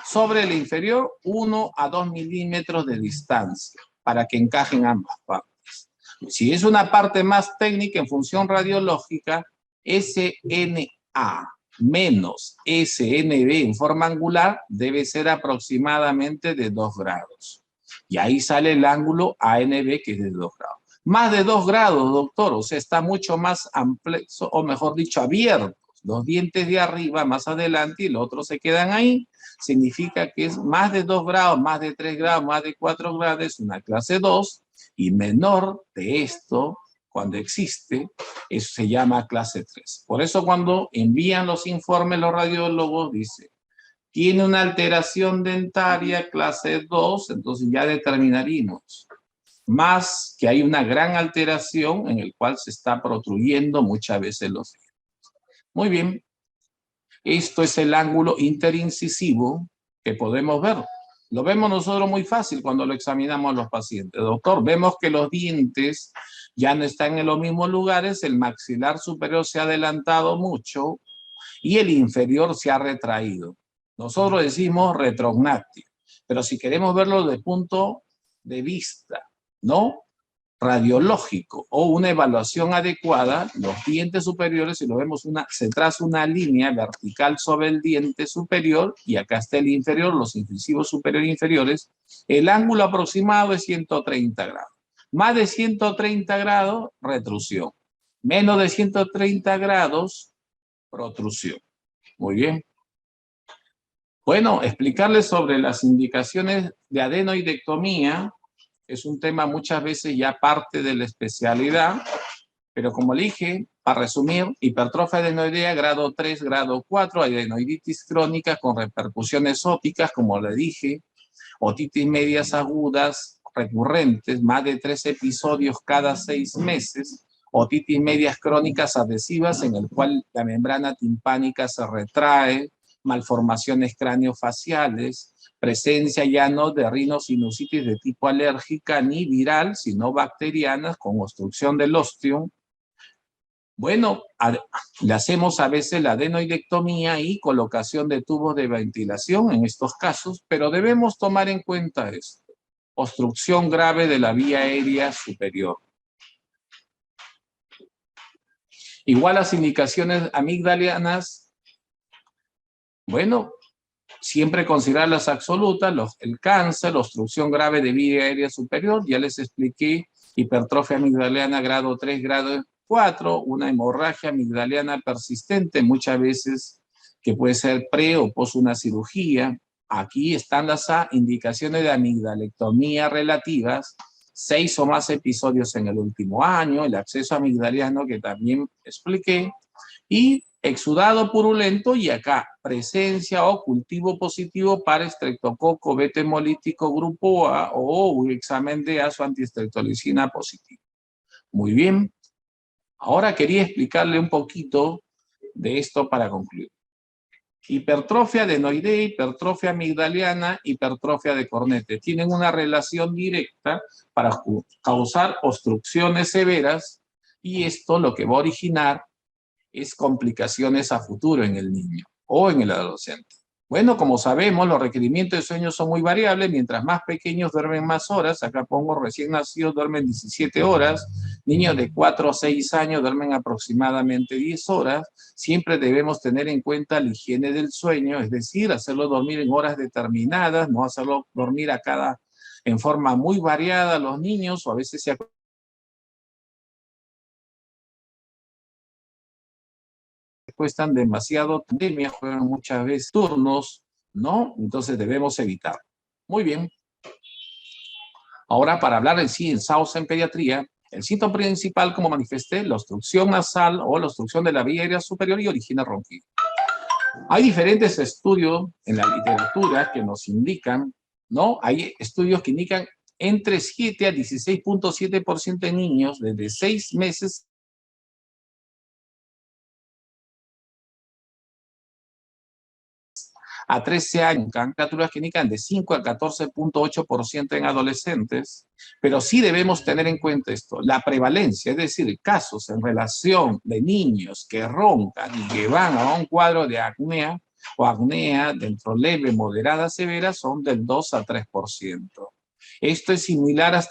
sobre la inferior 1 a 2 milímetros de distancia para que encajen ambas partes. Si es una parte más técnica en función radiológica, SNA menos SNB en forma angular debe ser aproximadamente de 2 grados. Y ahí sale el ángulo ANB, que es de 2 grados. Más de 2 grados, doctor, o sea, está mucho más amplio, o mejor dicho, abierto. Los dientes de arriba, más adelante, y los otros se quedan ahí. Significa que es más de 2 grados, más de 3 grados, más de 4 grados, es una clase 2, y menor de esto, cuando existe, eso se llama clase 3. Por eso cuando envían los informes los radiólogos, dice, tiene una alteración dentaria clase 2, entonces ya determinaríamos. Más que hay una gran alteración en el cual se está protruyendo muchas veces los dientes. Muy bien. Esto es el ángulo interincisivo que podemos ver. Lo vemos nosotros muy fácil cuando lo examinamos a los pacientes. Doctor, vemos que los dientes ya no están en los mismos lugares, el maxilar superior se ha adelantado mucho y el inferior se ha retraído. Nosotros decimos retrognáctil, pero si queremos verlo desde el punto de vista, ¿no?, radiológico o una evaluación adecuada, los dientes superiores, si lo vemos, se traza una línea vertical sobre el diente superior y acá está el inferior, los incisivos superior e inferiores, el ángulo aproximado es 130 grados. Más de 130 grados, retrusión. Menos de 130 grados, protrusión. Muy bien. Bueno, explicarles sobre las indicaciones de adenoidectomía es un tema muchas veces ya parte de la especialidad, pero como le dije, para resumir, hipertrofia adenoidea grado 3, grado 4, adenoiditis crónica con repercusiones ópticas, como le dije, otitis medias agudas recurrentes, más de 3 episodios cada 6 meses, otitis medias crónicas adhesivas en el cual la membrana timpánica se retrae, malformaciones craneofaciales, presencia ya no de rinosinusitis de tipo alérgica ni viral, sino bacterianas con obstrucción del ostium. Bueno, le hacemos a veces la adenoidectomía y colocación de tubos de ventilación en estos casos, pero debemos tomar en cuenta esto. Obstrucción grave de la vía aérea superior. Igual las indicaciones amigdalianas, bueno, siempre considerar las absolutas, el cáncer, obstrucción grave de vía aérea superior, ya les expliqué, hipertrofia amigdaliana grado 3, grado 4, una hemorragia amigdaliana persistente, muchas veces que puede ser pre o pos una cirugía. Aquí están las indicaciones de amigdalectomía relativas, 6 o más episodios en el último año, el acceso amigdaliano que también expliqué, y exudado purulento, y acá presencia o cultivo positivo para estreptococo beta hemolítico grupo A o un examen de ASO antiestreptolicina positivo. Muy bien. Ahora quería explicarle un poquito de esto para concluir. Hipertrofia adenoidea, hipertrofia amigdaliana, hipertrofia de cornete. Tienen una relación directa para causar obstrucciones severas y esto lo que va a originar es complicaciones a futuro en el niño o en el adolescente. Bueno, como sabemos, los requerimientos de sueño son muy variables. Mientras más pequeños duermen más horas. Acá pongo recién nacidos duermen 17 horas. Niños de 4 a 6 años duermen aproximadamente 10 horas. Siempre debemos tener en cuenta la higiene del sueño, es decir, hacerlo dormir en horas determinadas, no hacerlo dormir en forma muy variada a los niños, o a veces se acuestan demasiado, juegan muchas veces turnos, ¿no? Entonces debemos evitar. Muy bien. Ahora, para hablar en sí, en SAOS en pediatría, el síntoma principal, como manifesté, la obstrucción nasal o la obstrucción de la vía aérea superior y origina ronquido. Hay diferentes estudios en la literatura que nos indican, ¿no? Hay estudios que indican entre 7 a 16.7% de niños desde 6 meses a 13 años, temperaturas que indican de 5 a 14.8% en adolescentes, pero sí debemos tener en cuenta esto, la prevalencia, es decir, casos en relación de niños que roncan y que van a un cuadro de apnea o apnea dentro leve, moderada, severa, son del 2 a 3%. Esto es similar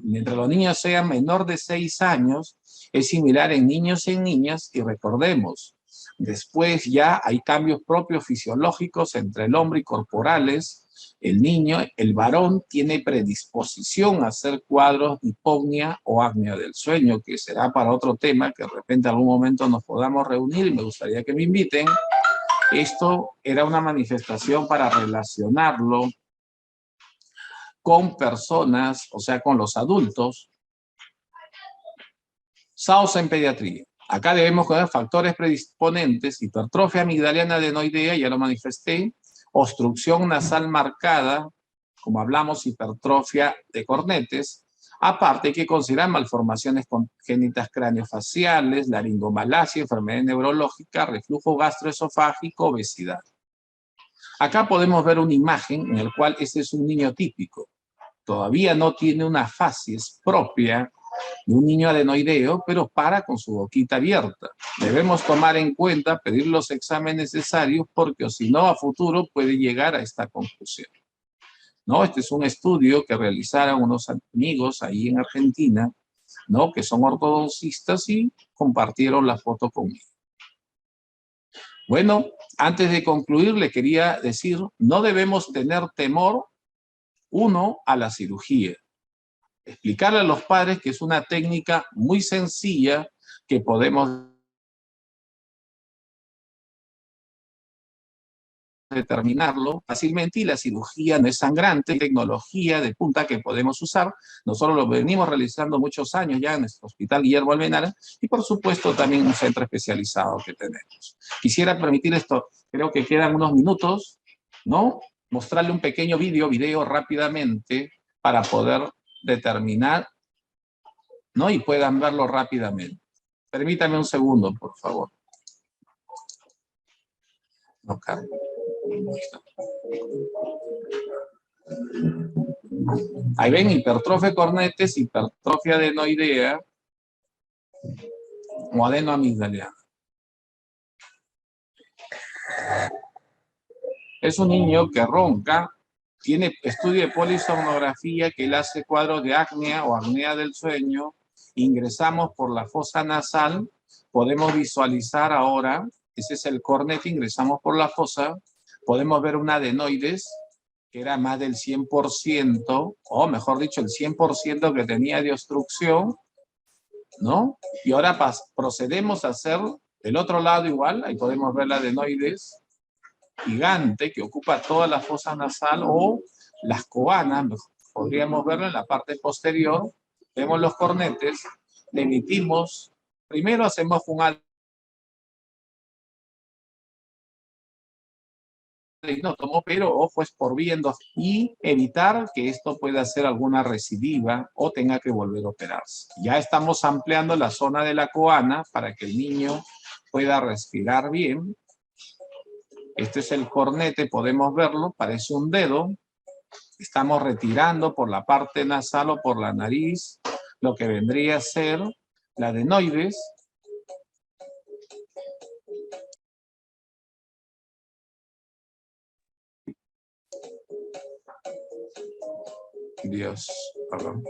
mientras los niños sean menor de 6 años, es similar en niños y en niñas, y recordemos, después ya hay cambios propios fisiológicos entre el hombre y corporales. El niño, el varón, tiene predisposición a hacer cuadros de hipognia o apnea del sueño, que será para otro tema que de repente en algún momento nos podamos reunir y me gustaría que me inviten. Esto era una manifestación para relacionarlo con personas, o sea, con los adultos. SAOS en pediatría. Acá debemos conocer factores predisponentes, hipertrofia amigdaliana adenoidea, ya lo manifesté, obstrucción nasal marcada, como hablamos, hipertrofia de cornetes. Aparte hay que considerar malformaciones congénitas craneofaciales, laringomalacia, enfermedad neurológica, reflujo gastroesofágico, obesidad. Acá podemos ver una imagen en la cual este es un niño típico. Todavía no tiene una facies propia de un niño adenoideo, pero para con su boquita abierta. Debemos tomar en cuenta, pedir los exámenes necesarios, porque o si no, a futuro puede llegar a esta conclusión. ¿No? Este es un estudio que realizaron unos amigos ahí en Argentina, ¿no? Que son ortodoncistas y compartieron la foto conmigo. Bueno, antes de concluir, le quería decir, no debemos tener temor, uno, a la cirugía. Explicarle a los padres que es una técnica muy sencilla que podemos determinarlo fácilmente, y la cirugía no es sangrante, tecnología de punta que podemos usar. Nosotros lo venimos realizando muchos años ya en nuestro Hospital Guillermo Almenara y por supuesto también un centro especializado que tenemos. Quisiera permitir esto, creo que quedan unos minutos, ¿no? Mostrarle un pequeño video rápidamente para poder determinar, ¿no? Y puedan verlo rápidamente. Permítame un segundo, por favor. No, Carlos. Ahí ven, hipertrofia cornetes, hipertrofia adenoidea o adenoamigdaliana. Es un niño que ronca, tiene estudio de polisomnografía, que él hace cuadros de apnea o apnea del sueño. Ingresamos por la fosa nasal, podemos visualizar ahora, ese es el cornete, ingresamos por la fosa, podemos ver una adenoides, que era más del 100%, o mejor dicho, el 100% que tenía de obstrucción, ¿no? Y ahora procedemos a hacer del otro lado igual, ahí podemos ver la adenoides gigante que ocupa toda la fosa nasal, o las coanas, podríamos verlo en la parte posterior, vemos los cornetes, le emitimos, primero hacemos un adenotomo, pero ojo, es por viendo, y evitar que esto pueda hacer alguna recidiva o tenga que volver a operarse. Ya estamos ampliando la zona de la coana para que el niño pueda respirar bien. Este es el cornete, podemos verlo, parece un dedo. Estamos retirando por la parte nasal o por la nariz lo que vendría a ser la adenoides. Dios, perdón.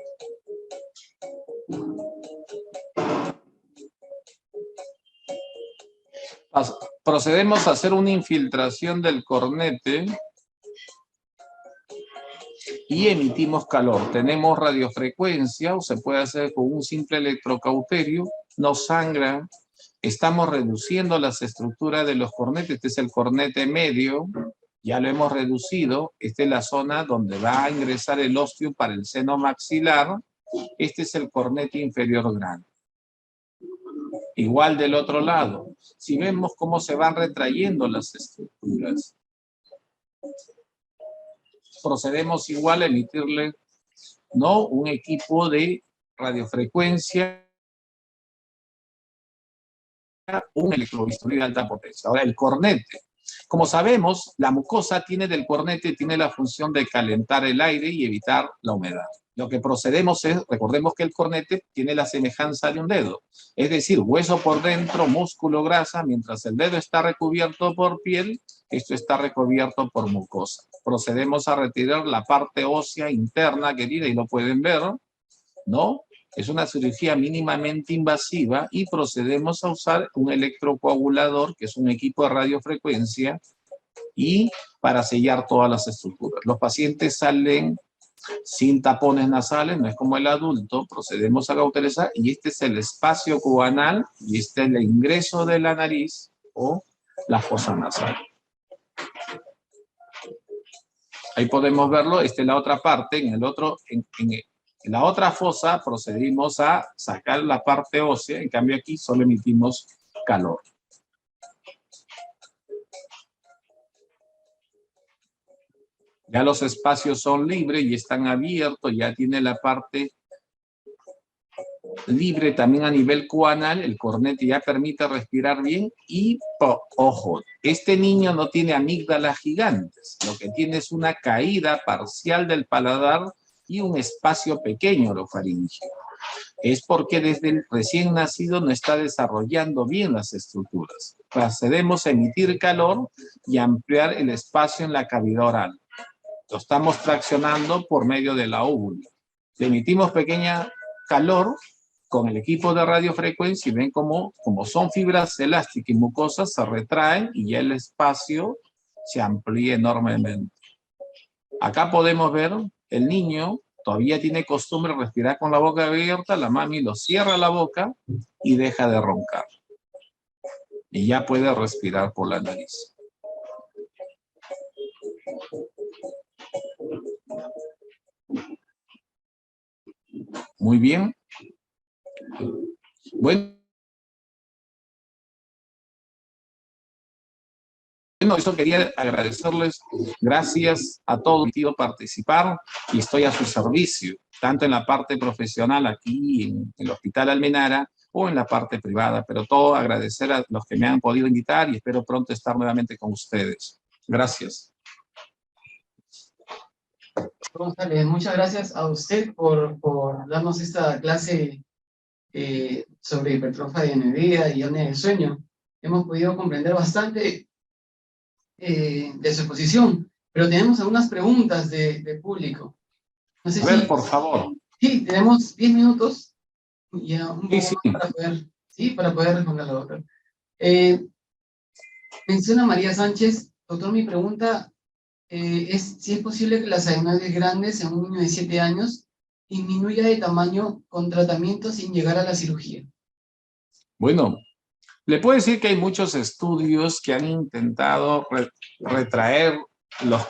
Procedemos a hacer una infiltración del cornete y emitimos calor. Tenemos radiofrecuencia, o se puede hacer con un simple electrocauterio, no sangra. Estamos reduciendo las estructuras de los cornetes. Este es el cornete medio, ya lo hemos reducido. Esta es la zona donde va a ingresar el ósteo para el seno maxilar. Este es el cornete inferior grande. Igual del otro lado, si vemos cómo se van retrayendo las estructuras, procedemos igual a emitirle, ¿no?, un equipo de radiofrecuencia, un electrobisturí de alta potencia. Ahora, el cornete. Como sabemos, la mucosa del cornete tiene la función de calentar el aire y evitar la humedad. Lo que procedemos es, recordemos que el cornete tiene la semejanza de un dedo, es decir, hueso por dentro, músculo, grasa, mientras el dedo está recubierto por piel, esto está recubierto por mucosa. Procedemos a retirar la parte ósea interna que tiene, y lo pueden ver, ¿no? Es una cirugía mínimamente invasiva y procedemos a usar un electrocoagulador, que es un equipo de radiofrecuencia, y para sellar todas las estructuras. Los pacientes salen sin tapones nasales, no es como el adulto, procedemos a cauterizar, y este es el espacio coanal y este es el ingreso de la nariz o la fosa nasal. Ahí podemos verlo, esta es la otra parte, en la otra fosa procedimos a sacar la parte ósea, en cambio aquí solo emitimos calor. Ya los espacios son libres y están abiertos, ya tiene la parte libre también a nivel coanal, el cornete ya permite respirar bien y, ojo, este niño no tiene amígdalas gigantes, lo que tiene es una caída parcial del paladar y un espacio pequeño orofaríngeo. Es porque desde el recién nacido no está desarrollando bien las estructuras. Procedemos a emitir calor y ampliar el espacio en la cavidad oral. Lo estamos traccionando por medio de la óvula. Le emitimos pequeña calor con el equipo de radiofrecuencia y ven como son fibras elásticas y mucosas, se retraen y ya el espacio se amplía enormemente. Acá podemos ver el niño todavía tiene costumbre de respirar con la boca abierta, la mami lo cierra la boca y deja de roncar. Y ya puede respirar por la nariz. Muy bien. Bueno, eso quería agradecerles. Gracias a todos que han querido participar y estoy a su servicio, tanto en la parte profesional aquí en el Hospital Almenara o en la parte privada, pero todo agradecer a los que me han podido invitar y espero pronto estar nuevamente con ustedes. Gracias. González, muchas gracias a usted por darnos esta clase sobre hipertrofia de anoidea y apnea del sueño. Hemos podido comprender bastante de su exposición, pero tenemos algunas preguntas de público. No sé a ver, por favor. Sí, tenemos 10 minutos, ya un poco Sí. más para poder responderlo, doctor. Menciona María Sánchez, doctor, mi pregunta es si es posible que las adenoides grandes en un niño de 7 años disminuya de tamaño con tratamiento sin llegar a la cirugía. Bueno, le puedo decir que hay muchos estudios que han intentado retraer la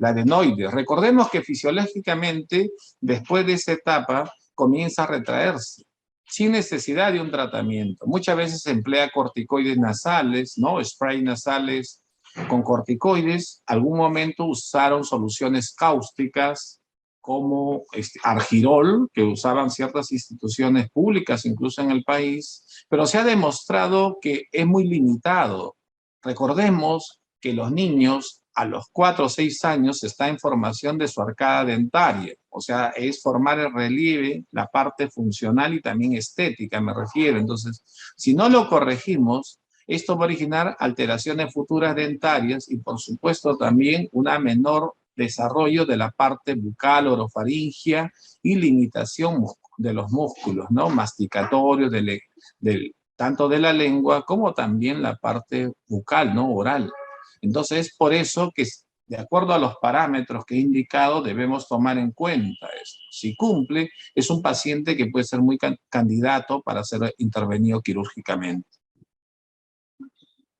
adenoide. Recordemos que fisiológicamente, después de esa etapa, comienza a retraerse, sin necesidad de un tratamiento. Muchas veces se emplea corticoides nasales, ¿no? Spray nasales con corticoides. Algún momento usaron soluciones cáusticas como Argirol, que usaban ciertas instituciones públicas, incluso en el país, pero se ha demostrado que es muy limitado. Recordemos que los niños a los 4 o 6 años está en formación de su arcada dentaria, o sea, es formar el relieve, la parte funcional y también estética, me refiero. Entonces, si no lo corregimos, esto va a originar alteraciones futuras dentarias y, por supuesto, también una menor desarrollo de la parte bucal, orofaringia y limitación de los músculos, ¿no? Masticatorios, tanto de la lengua como también la parte bucal, ¿no? Oral. Entonces, es por eso que, de acuerdo a los parámetros que he indicado, debemos tomar en cuenta esto. Si cumple, es un paciente que puede ser muy candidato para ser intervenido quirúrgicamente.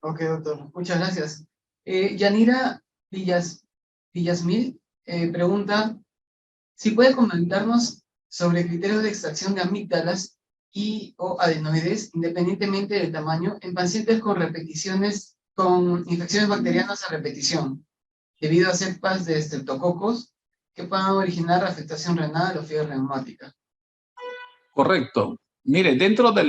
Ok, doctor. Muchas gracias. Yanira Villasmil pregunta si puede comentarnos sobre criterios de extracción de amígdalas y o adenoides, independientemente del tamaño, en pacientes con infecciones bacterianas a repetición, debido a cepas de estreptococos que puedan originar afectación renal o fiebre reumática. Correcto. Mire, dentro de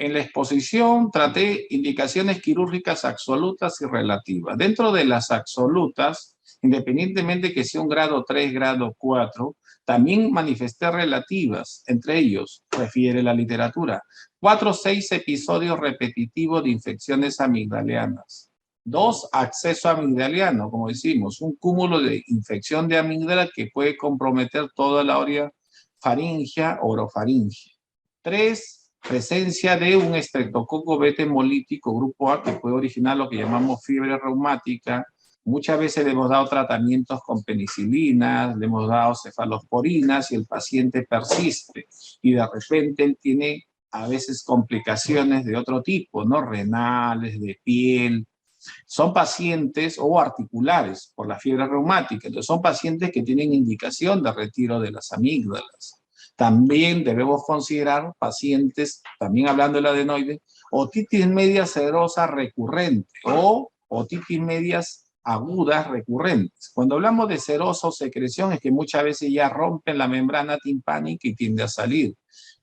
en la exposición traté indicaciones quirúrgicas absolutas y relativas. Dentro de las absolutas, independientemente que sea un grado 3, grado 4, también manifesté relativas. Entre ellos, refiere la literatura, 4 o 6 episodios repetitivos de infecciones amigdalianas. 2, acceso amigdaliano, como decimos, un cúmulo de infección de amígdala que puede comprometer toda la área faringia, orofaringia. 3, presencia de un estreptococo beta hemolítico grupo A que puede originar lo que llamamos fiebre reumática. Muchas veces le hemos dado tratamientos con penicilinas, le hemos dado cefalosporinas y el paciente persiste y de repente él tiene a veces complicaciones de otro tipo, ¿no? Renales, de piel. Son pacientes o articulares por la fiebre reumática. Entonces son pacientes que tienen indicación de retiro de las amígdalas. También debemos considerar pacientes, también hablando de la adenoide, otitis media serosa recurrente o otitis medias agudas recurrentes. Cuando hablamos de serosa o secreción es que muchas veces ya rompen la membrana timpánica y tiende a salir.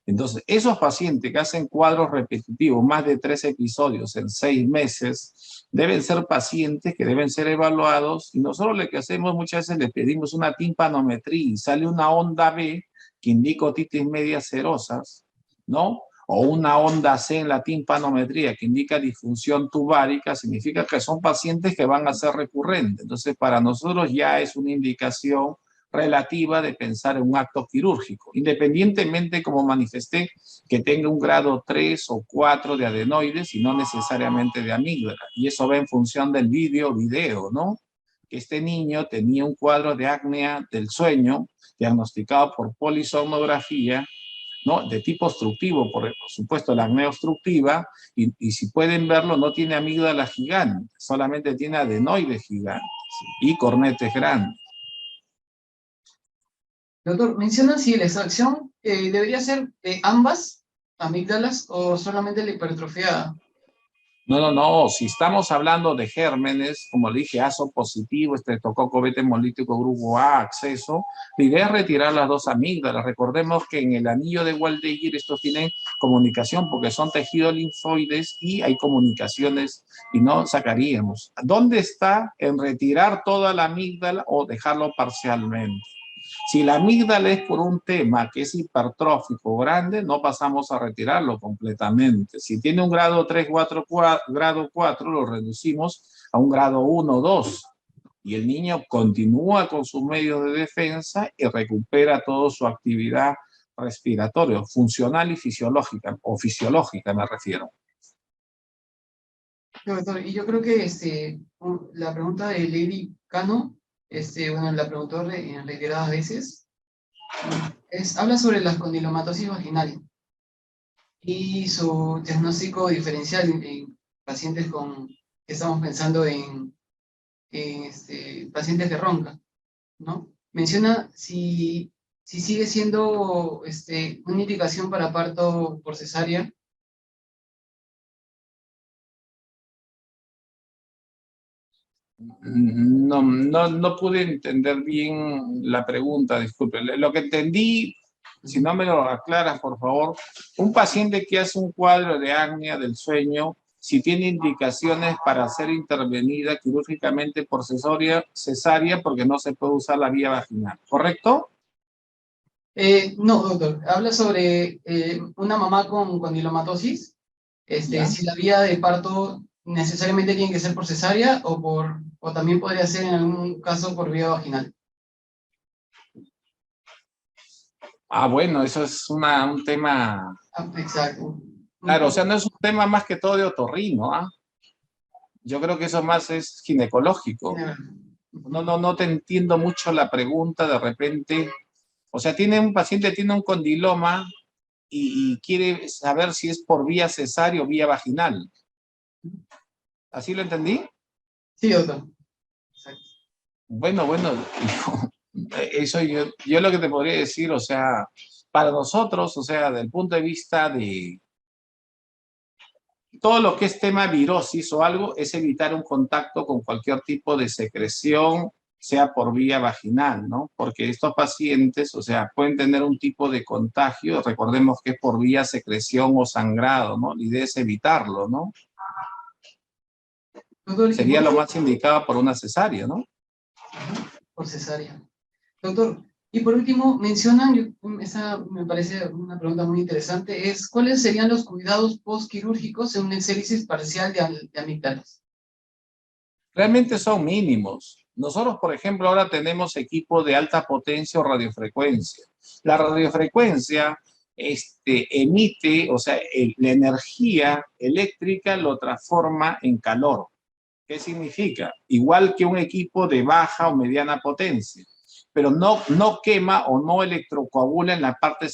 Entonces, esos pacientes que hacen cuadros repetitivos, más de 3 episodios en 6 meses, deben ser pacientes que deben ser evaluados, y nosotros lo que hacemos muchas veces le pedimos una timpanometría y sale una onda B que indica otitis media serosas, ¿no? O una onda C en la timpanometría que indica disfunción tubárica, significa que son pacientes que van a ser recurrentes. Entonces, para nosotros ya es una indicación relativa de pensar en un acto quirúrgico, independientemente, como manifesté, que tenga un grado 3 o 4 de adenoides y no necesariamente de amígdala. Y eso va en función del video, ¿no? Que este niño tenía un cuadro de apnea del sueño diagnosticado por polisomnografía, ¿no? De tipo obstructivo, por supuesto, la apnea obstructiva, y si pueden verlo, no tiene amígdala gigante, solamente tiene adenoides gigantes y cornetes grandes. Doctor, menciona si la extracción debería ser de ambas amígdalas o solamente la hipertrofiada. No. Si estamos hablando de gérmenes, como le dije, ASO positivo, estreptococo beta hemolítico grupo A, acceso, la idea es retirar las 2 amígdalas. Recordemos que en el anillo de Waldecker estos tienen comunicación porque son tejidos linfoides y hay comunicaciones y no sacaríamos. ¿Dónde está en retirar toda la amígdala o dejarlo parcialmente? Si la amígdala es por un tema que es hipertrófico grande, no pasamos a retirarlo completamente. Si tiene un grado 3, grado 4, lo reducimos a un grado 1 o 2. Y el niño continúa con sus medios de defensa y recupera toda su actividad respiratoria, funcional y fisiológica, o fisiológica me refiero. Doctor, y yo creo que la pregunta de Lady Cano, bueno, la preguntó en reiteradas veces, habla sobre la condilomatosis vaginal y su diagnóstico diferencial en pacientes que estamos pensando en pacientes que roncan, ¿no? Menciona si sigue siendo una indicación para parto por cesárea. No pude entender bien la pregunta, disculpe. Lo que entendí, si no me lo aclaras, por favor, un paciente que hace un cuadro de apnea del sueño, si tiene indicaciones para ser intervenida quirúrgicamente por cesárea porque no se puede usar la vía vaginal, ¿correcto? No, doctor. Habla sobre una mamá con condilomatosis. Si la vía de parto necesariamente tiene que ser por cesárea o también podría ser en algún caso por vía vaginal. Bueno, eso es un tema... Exacto. Claro, o sea, no es un tema más que todo de otorrino, ¿ah? Yo creo que eso más es ginecológico. No te entiendo mucho la pregunta de repente. O sea, un paciente tiene un condiloma y quiere saber si es por vía cesárea o vía vaginal. ¿Así lo entendí? Sí, doctor. Exacto. Bueno, eso yo lo que te podría decir, o sea, para nosotros, o sea, del punto de vista de todo lo que es tema virosis o algo, es evitar un contacto con cualquier tipo de secreción, sea por vía vaginal, ¿no? Porque estos pacientes, o sea, pueden tener un tipo de contagio, recordemos que es por vía secreción o sangrado, ¿no? La idea es evitarlo, ¿no? Doctor, Sería lo más indicado por una cesárea, ¿no? Por cesárea. Doctor, y por último, mencionan, esa me parece una pregunta muy interesante, es ¿cuáles serían los cuidados postquirúrgicos en una exéresis parcial de amígdalas? Realmente son mínimos. Nosotros, por ejemplo, ahora tenemos equipo de alta potencia o radiofrecuencia. La radiofrecuencia emite, o sea, la energía eléctrica lo transforma en calor. ¿Qué significa? Igual que un equipo de baja o mediana potencia, pero no quema o no electrocoagula en la parte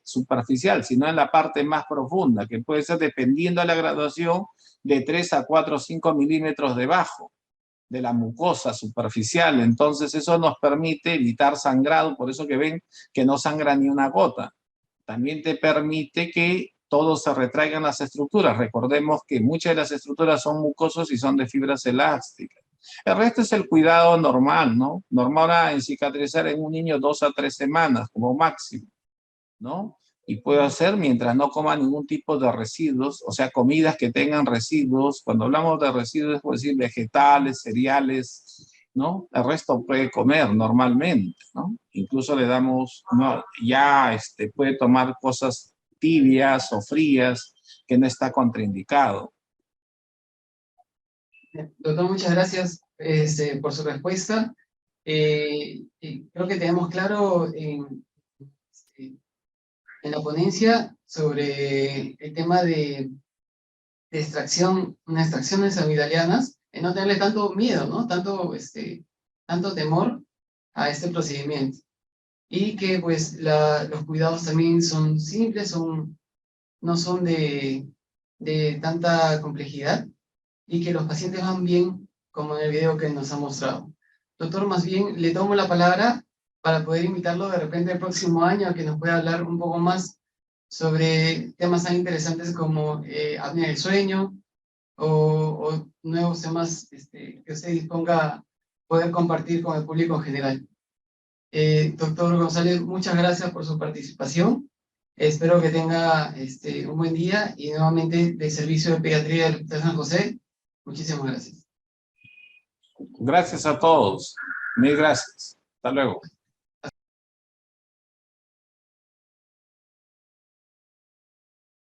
superficial, sino en la parte más profunda, que puede ser, dependiendo de la graduación, de 3 a 4 o 5 milímetros debajo de la mucosa superficial. Entonces eso nos permite evitar sangrado, por eso que ven que no sangra ni una gota. También te permite que todo se retraigan las estructuras. Recordemos que muchas de las estructuras son mucosas y son de fibras elásticas. El resto es el cuidado normal, ¿no? Normal en cicatrizar en un niño 2 a 3 semanas como máximo, ¿no? Y puede hacer mientras no coma ningún tipo de residuos, o sea, comidas que tengan residuos. Cuando hablamos de residuos, es decir, vegetales, cereales, ¿no? El resto puede comer normalmente, ¿no? Incluso le damos, no, ya puede tomar cosas tibias o frías que no está contraindicado. Doctor, muchas gracias por su respuesta. Y creo que tenemos claro en la ponencia sobre el tema de extracción, unas extracciones amigdalianas, en no tenerle tanto miedo, ¿no? Tanto temor a este procedimiento. Y que pues los cuidados también son simples, no son de tanta complejidad, y que los pacientes van bien, como en el video que nos ha mostrado. Doctor, más bien le tomo la palabra para poder invitarlo de repente el próximo año a que nos pueda hablar un poco más sobre temas tan interesantes como apnea del sueño o nuevos temas que usted disponga a poder compartir con el público en general. Doctor González, muchas gracias por su participación. Espero que tenga un buen día y nuevamente del Servicio de Pediatría del Hospital San José. Muchísimas gracias. Gracias a todos. Mil gracias. Hasta luego.